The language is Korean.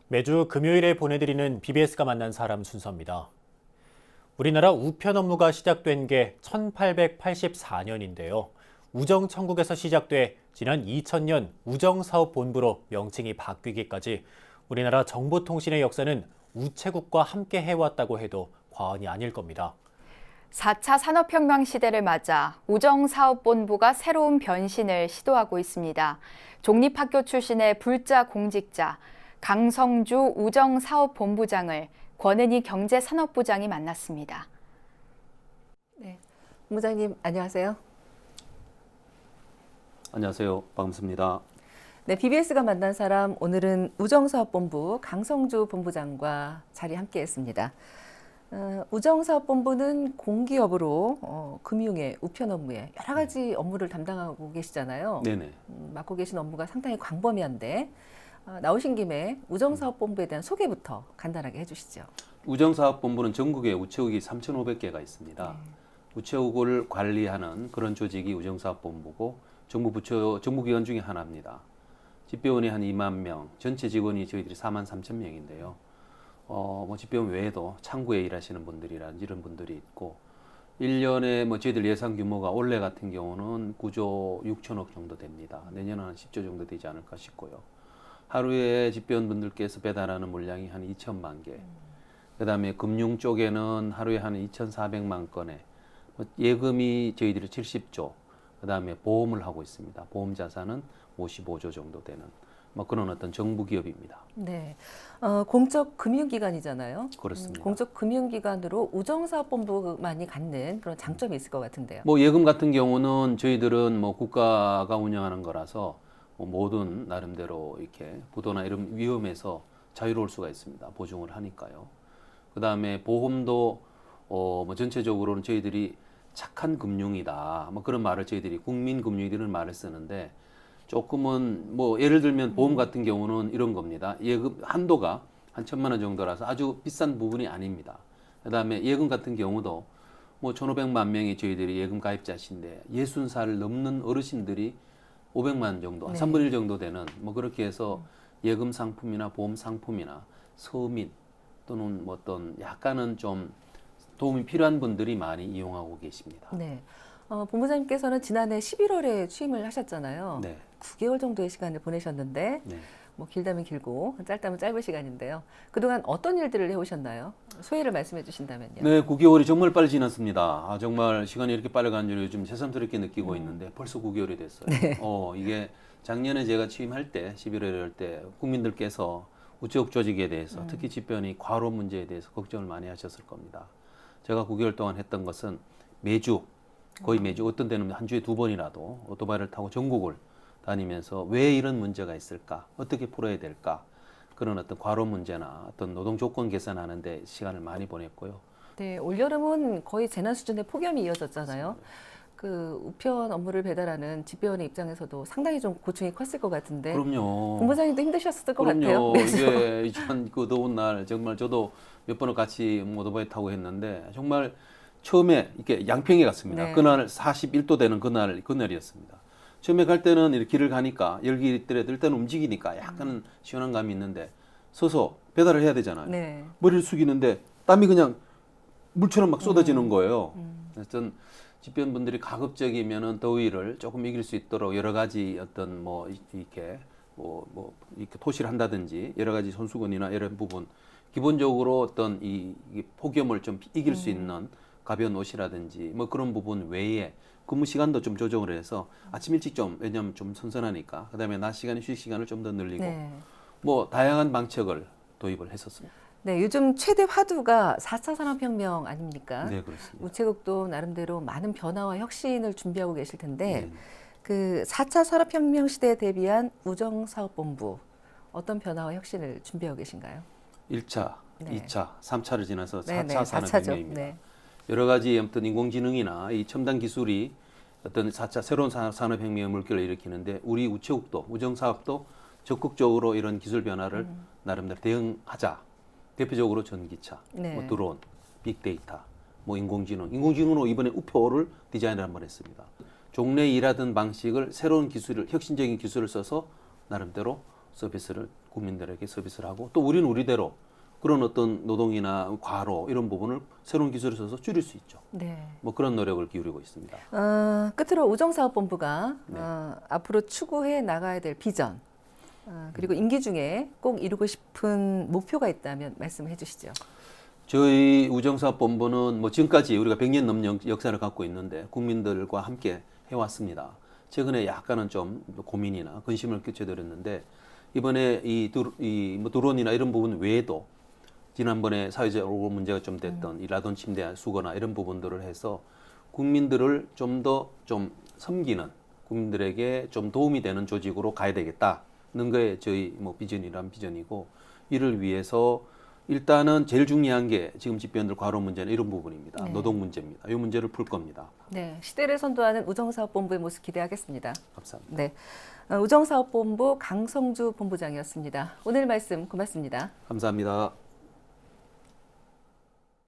매주 금요일에 보내드리는 BBS가 만난 사람 순서입니다. 우리나라 우편 업무가 시작된 게 1884년인데요. 우정천국에서 시작돼 지난 2000년 우정사업본부로 명칭이 바뀌기까지 우리나라 정보통신의 역사는 우체국과 함께 해왔다고 해도 과언이 아닐 겁니다. 4차 산업혁명 시대를 맞아 우정사업본부가 새로운 변신을 시도하고 있습니다. 종립학교 출신의 불자 공직자 강성주 우정사업본부장을 권은희 경제산업부장이 만났습니다. 네, 본부장님 안녕하세요. 안녕하세요. 반갑습니다. 네, BBS가 만난 사람 오늘은 우정사업본부 강성주 본부장과 자리 함께했습니다. 우정사업본부는 공기업으로 금융에 우편 업무에 여러 가지 업무를 담당하고 계시잖아요. 네네. 맡고 계신 업무가 상당히 광범위한데 나오신 김에 우정사업본부에 대한 소개부터 간단하게 해주시죠. 우정사업본부는 전국에 우체국이 3,500개가 있습니다. 우체국을 관리하는 그런 조직이 우정사업본부고 정부기관 중에 하나입니다. 집배원이 한 2만 명, 전체 직원이 저희들이 4만 3천 명인데요. 집배원 외에도 창구에 일하시는 분들이라든지 이런 분들이 있고 1년에 저희들 예상 규모가 올해 같은 경우는 9조 6천억 정도 됩니다. 내년은 한 10조 정도 되지 않을까 싶고요. 하루에 집배원분들께서 배달하는 물량이 한 2천만 개. 그다음에 금융 쪽에는 하루에 한 2,400만 건에 예금이 저희들이 70조. 그다음에 보험을 하고 있습니다. 보험 자산은 55조 정도 되는 그런 어떤 정부 기업입니다. 네, 공적 금융기관이잖아요. 그렇습니다. 공적 금융기관으로 우정사업본부만이 갖는 그런 장점이 있을 것 같은데요. 예금 같은 경우는 저희들은 국가가 운영하는 거라서 모든 나름대로 이렇게 부도나 이런 위험에서 자유로울 수가 있습니다. 보증을 하니까요. 그 다음에 보험도 전체적으로는 저희들이 착한 금융이다. 그런 말을 저희들이 국민금융이라는 말을 쓰는데 조금은 예를 들면 보험 같은 경우는 이런 겁니다. 예금 한도가 한 1,000만 원 정도라서 아주 비싼 부분이 아닙니다. 그 다음에 예금 같은 경우도 1,500만 명이 저희들이 예금 가입자신데 60살 넘는 어르신들이 500만 정도, 한 3분의 1 정도 되는 그렇게 해서 예금 상품이나 보험 상품이나 서민 또는 어떤 약간은 좀 도움이 필요한 분들이 많이 이용하고 계십니다. 네. 본부장님께서는 지난해 11월에 취임을 하셨잖아요. 네. 9개월 정도의 시간을 보내셨는데 네. 길다면 길고 짧다면 짧은 시간인데요. 그동안 어떤 일들을 해오셨나요? 소회를 말씀해 주신다면요. 네, 9개월이 정말 빨리 지났습니다. 정말 시간이 이렇게 빨리 가는 줄 요즘 새삼스럽게 느끼고 있는데 벌써 9개월이 됐어요. 네. 이게 작년에 제가 취임할 때 11월에 할 때 국민들께서 우체국 조직에 대해서 특히 집배원이 과로 문제에 대해서 걱정을 많이 하셨을 겁니다. 제가 9개월 동안 했던 것은 거의 매주 어떤 때는 한 주에 2번이라도 오토바이를 타고 전국을 다니면서 왜 이런 문제가 있을까? 어떻게 풀어야 될까? 그런 어떤 과로 문제나 어떤 노동 조건 개선하는 데 시간을 많이 보냈고요. 네, 올여름은 거의 재난 수준의 폭염이 이어졌잖아요. 그 우편 업무를 배달하는 집배원의 입장에서도 상당히 좀 고충이 컸을 것 같은데. 그럼요. 본부장님도 힘드셨을 것 그럼요. 같아요. 이게 그 더운 날 정말 저도 몇 번을 같이 오토바이 타고 했는데 정말 처음에 이렇게 양평에 갔습니다. 네. 그날 41도 되는 그날이었습니다. 처음에 갈 때는 이렇게 길을 가니까 열기 있더라도 일단 움직이니까 약간 시원한 감이 있는데 서서 배달을 해야 되잖아요. 네. 머리를 숙이는데 땀이 그냥 물처럼 막 쏟아지는 거예요. 그래서 집배원분들이 가급적이면은 더위를 조금 이길 수 있도록 여러 가지 어떤 이렇게 토시를 한다든지 여러 가지 손수건이나 이런 부분 기본적으로 어떤 이 폭염을 좀 이길 수 있는 가벼운 옷이라든지 그런 부분 외에 근무 시간도 좀 조정을 해서 아침 일찍 왜냐면 좀 선선하니까 그다음에 낮 시간에 휴식 시간을 좀 더 늘리고 네. 다양한 방책을 도입을 했었습니다. 네, 요즘 최대 화두가 4차 산업혁명 아닙니까? 네, 그렇습니다. 우체국도 나름대로 많은 변화와 혁신을 준비하고 계실 텐데 네. 그 4차 산업혁명 시대에 대비한 우정사업본부 어떤 변화와 혁신을 준비하고 계신가요? 1차, 네. 2차, 3차를 지나서 4차 네, 산업혁명입니다. 네. 여러 가지 어떤 인공지능이나 이 첨단 기술이 어떤 4차 새로운 산업혁명의 물결을 일으키는데 우리 우체국도 우정사업도 적극적으로 이런 기술 변화를 나름대로 대응하자. 대표적으로 전기차, 네. 드론, 빅데이터, 인공지능으로 이번에 우표를 디자인을 한번 했습니다. 종래 일하던 방식을 새로운 기술을 혁신적인 기술을 써서 나름대로 서비스를 국민들에게 서비스를 하고 또 우리는 우리대로 그런 어떤 노동이나 과로 이런 부분을 새로운 기술을 써서 줄일 수 있죠. 네. 뭐 그런 노력을 기울이고 있습니다. 끝으로 우정사업본부가 네. 앞으로 추구해 나가야 될 비전 그리고 임기 중에 꼭 이루고 싶은 목표가 있다면 말씀해 주시죠. 저희 우정사업본부는 뭐 지금까지 우리가 100년 넘는 역사를 갖고 있는데 국민들과 함께 해왔습니다. 최근에 약간은 좀 고민이나 근심을 끼쳐드렸는데 이번에 뭐 드론이나 이런 부분 외에도 지난번에 사회적으로 문제가 좀 됐던 이 라돈 침대 수거나 이런 부분들을 해서 국민들을 좀 더 좀 섬기는 국민들에게 좀 도움이 되는 조직으로 가야 되겠다는 게 저희 뭐 비전이란 비전이고 이를 위해서 일단은 제일 중요한 게 지금 집배원들 과로 문제는 이런 부분입니다. 네. 노동 문제입니다. 이 문제를 풀 겁니다. 네, 시대를 선도하는 우정사업본부의 모습 기대하겠습니다. 감사합니다. 네, 우정사업본부 강성주 본부장이었습니다. 오늘 말씀 고맙습니다. 감사합니다.